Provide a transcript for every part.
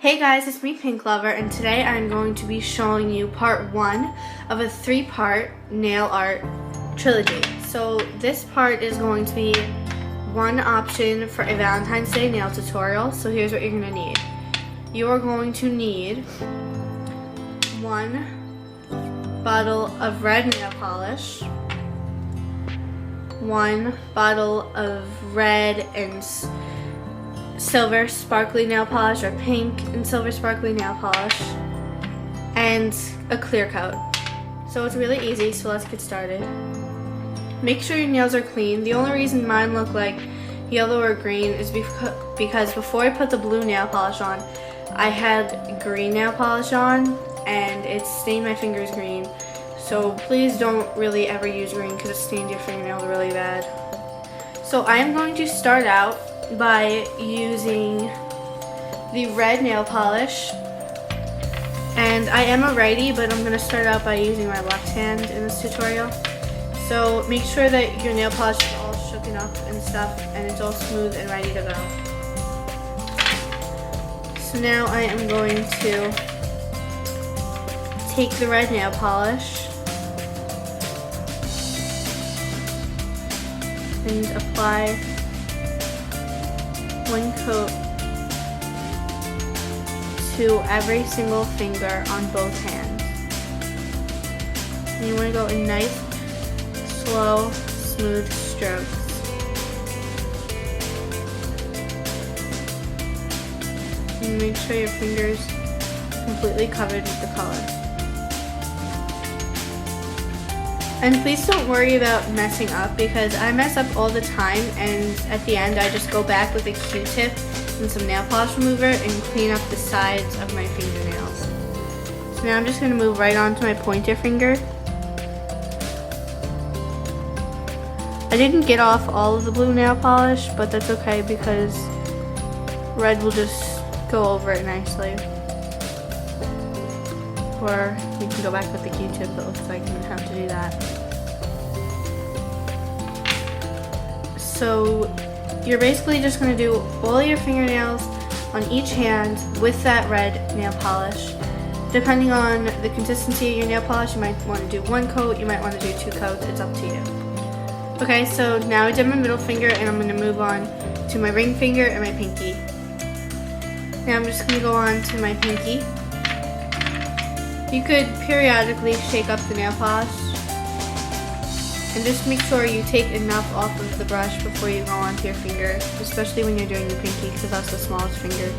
Hey guys, it's me Pink Lover, and today I'm going to be showing you part 1 of a 3-part nail art trilogy. So this part is going to be one option for a Valentine's Day nail tutorial. So here's what you're going to need. You are going to need 1 bottle of red nail polish, 1 bottle of red and silver sparkly nail polish, or pink and silver sparkly nail polish, and a clear coat. So it's really easy, so let's get started. Make sure your nails are clean. The only reason mine look like yellow or green is because before I put the blue nail polish on, I had green nail polish on and it stained my fingers green. So please don't really ever use green because it stains your fingernails really bad. So I am going to start out by using the red nail polish, and I am a righty, but I'm going to start out by using my left hand in this tutorial. So make sure that your nail polish is all shooken up and stuff and it's all smooth and ready to go. So now I am going to take the red nail polish and apply 1 coat to every single finger on both hands. And you want to go in nice, slow, smooth strokes. And make sure your fingers are completely covered with the color. And please don't worry about messing up, because I mess up all the time, and at the end I just go back with a Q-tip and some nail polish remover and clean up the sides of my fingernails. So now I'm just going to move right on to my pointer finger. I didn't get off all of the blue nail polish, but that's okay because red will just go over it nicely. Or you can go back with the Q-tip, it looks like you would have to do that. So you're basically just going to do all your fingernails on each hand with that red nail polish. Depending on the consistency of your nail polish, you might want to do 1 coat, you might want to do 2 coats, it's up to you. Okay, so now I did my middle finger, and I'm going to move on to my ring finger and my pinky. Now I'm just going to go on to my pinky. You could periodically shake up the nail polish, and just make sure you take enough off of the brush before you go onto your finger, especially when you're doing your pinky because that's the smallest finger.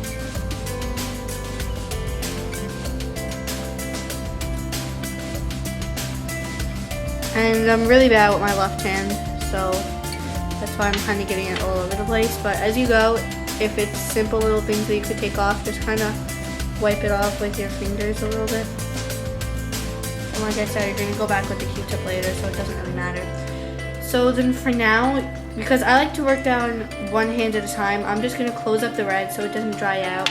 And I'm really bad with my left hand, so that's why I'm kind of getting it all over the place. But as you go, if it's simple little things that you could take off, just kind of wipe it off with your fingers a little bit. And like I said, you're going to go back with the Q-tip later, so it doesn't really matter. So then for now, because I like to work down one hand at a time, I'm just going to close up the red so it doesn't dry out.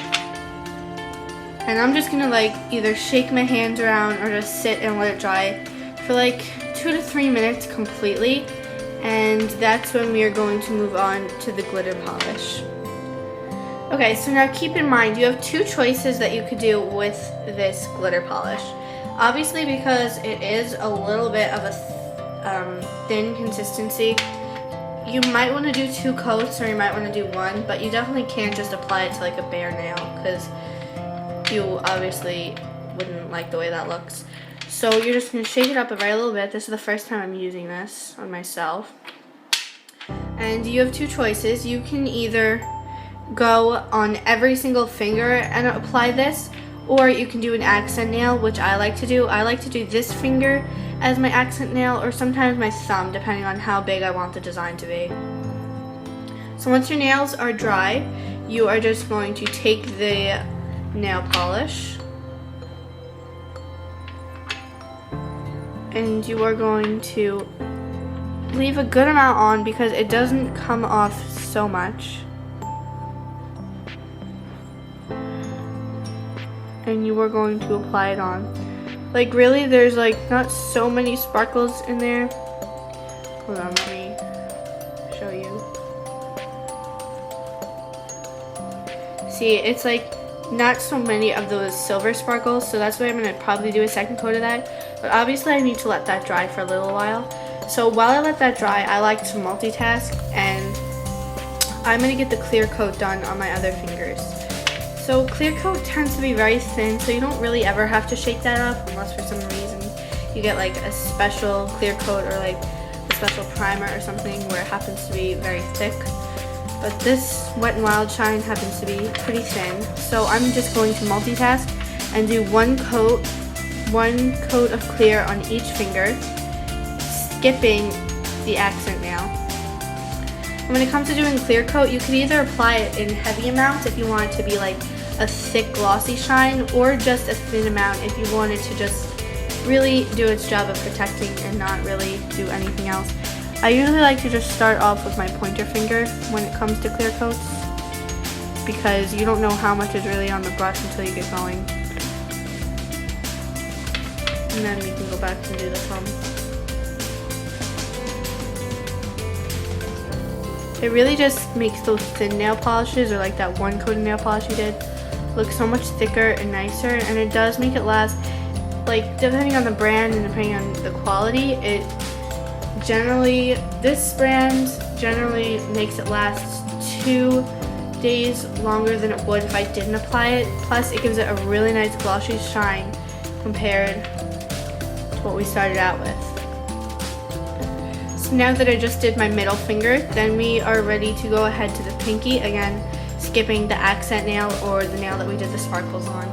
And I'm just going to like either shake my hands around or just sit and let it dry for like 2 to 3 minutes completely. And that's when we are going to move on to the glitter polish. Okay, so now keep in mind, you have 2 choices that you could do with this glitter polish. Obviously, because it is a little bit of a thin consistency, you might want to do 2 coats or you might want to do 1, but you definitely can't just apply it to like a bare nail because you obviously wouldn't like the way that looks. So you're just going to shake it up right a little bit. This is the first time I'm using this on myself. And you have 2 choices. You can either go on every single finger and apply this, or you can do an accent nail, which I like to do. I like to do this finger as my accent nail, or sometimes my thumb, depending on how big I want the design to be. So once your nails are dry, you are just going to take the nail polish and you are going to leave a good amount on because it doesn't come off so much. And you are going to apply it on. Like really, there's like not so many sparkles in there. Hold on, let me show you. See, it's like not so many of those silver sparkles, so that's why I'm going to probably do a second coat of that. But obviously I need to let that dry for a little while. So while I let that dry, I like to multitask, and I'm going to get the clear coat done on my other fingers. So clear coat tends to be very thin, so you don't really ever have to shake that up unless for some reason you get like a special clear coat or like a special primer or something where it happens to be very thick. But this Wet n Wild Shine happens to be pretty thin, so I'm just going to multitask and do one coat of clear on each finger, skipping the accent nail. And when it comes to doing clear coat, you can either apply it in heavy amounts if you want it to be like a thick glossy shine, or just a thin amount if you want it to just really do its job of protecting and not really do anything else. I usually like to just start off with my pointer finger when it comes to clear coats, because you don't know how much is really on the brush until you get going. And then we can go back and do the thumb. It really just makes those thin nail polishes, or like that one coat of nail polish you did, look so much thicker and nicer, and it does make it last, like depending on the brand and depending on the quality, this brand generally makes it last 2 days longer than it would if I didn't apply it. Plus it gives it a really nice glossy shine compared to what we started out with. So now that I just did my middle finger, then we are ready to go ahead to the pinky, again skipping the accent nail or the nail that we did the sparkles on.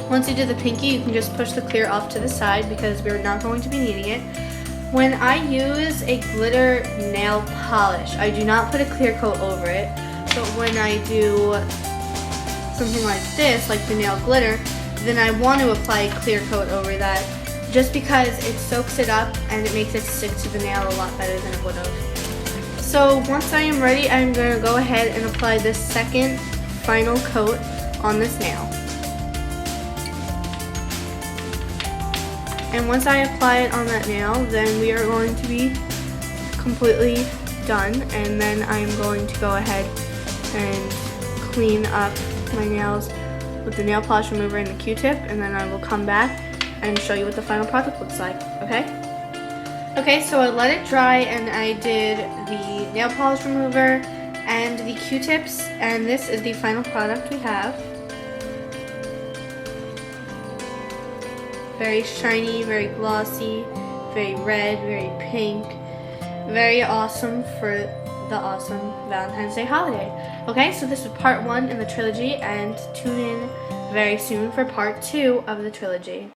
Once you do the pinky, you can just push the clear off to the side because we're not going to be needing it. When I use a glitter nail polish, I do not put a clear coat over it, but when I do something like this, like the nail glitter, then I want to apply a clear coat over that, just because it soaks it up and it makes it stick to the nail a lot better than it would have. So once I am ready, I'm going to go ahead and apply this second final coat on this nail. And once I apply it on that nail, then we are going to be completely done, and then I'm going to go ahead and clean up my nails with the nail polish remover and the Q-tip, and then I will come back and show you what the final product looks like, okay? Okay, so I let it dry and I did the nail polish remover and the Q-tips, and this is the final product we have. Very shiny, very glossy, very red, very pink, very awesome for the awesome Valentine's Day holiday. Okay, so this was part 1 in the trilogy, and tune in very soon for part 2 of the trilogy.